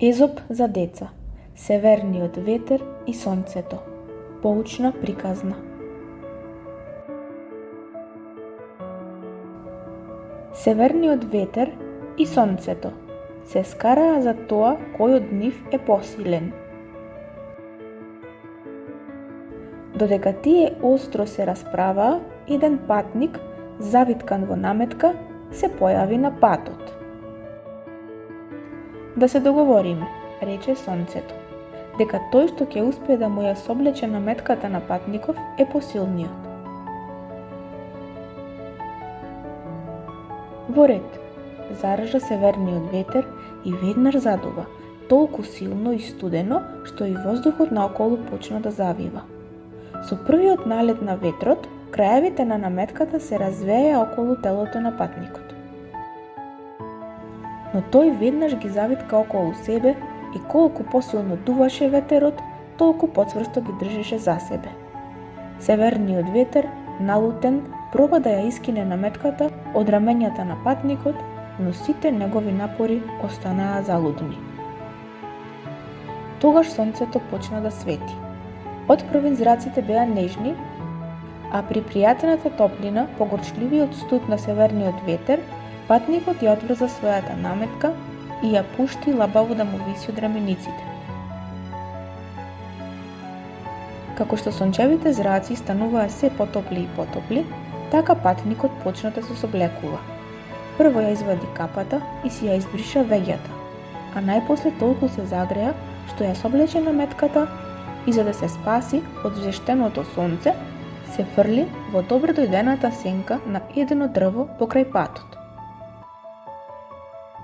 Езоп за деца. Северниот ветер и сонцето. Поучна приказна. Северниот ветер и сонцето се скараа за тоа кој од нив е посилен. Додека тие остро се расправаа, еден патник, завиткан во наметка, се појави на патот. Да се договориме, рече сонцето, дека тој што ќе успее да му ја соблече наметката на патников е посилниот. Во ред, заража северниот ветер и веднаш задува, толку силно и студено, што и воздухот наоколу почна да завива. Со првиот налет на ветрот, крајевите на наметката се развеја околу телото на патникот. Но тој веднаш ги завитка околу себе и колку посилно дуваше ветерот, толку поцврсто ги држеше за себе. Северниот ветер, налутен, проба да ја искине наметката од рамењата на патникот, но сите негови напори останаа залудни. Тогаш сонцето почна да свети. Отпрвен зраците беа нежни, а при пријатната топлина, погорчливиот студ на северниот ветер, патникот ја одврза својата наметка и ја пушти лабаво да му виси од рамениците. Како што сончевите зраци стануваа се потопли и потопли, така патникот почна да се соблекува. Прво ја извади капата и си ја избриша веѓата, а најпосле толку се загреа што ја соблече наметката и за да се спаси од жештеното сонце, се фрли во добро дојдената сенка на едно дрво покрај патот.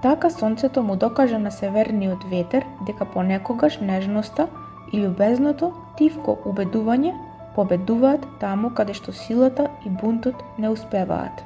Така сонцето му докажа на северниот ветер дека понекогаш нежноста и љубезното тивко убедување победуваат таму каде што силата и бунтот не успеваат.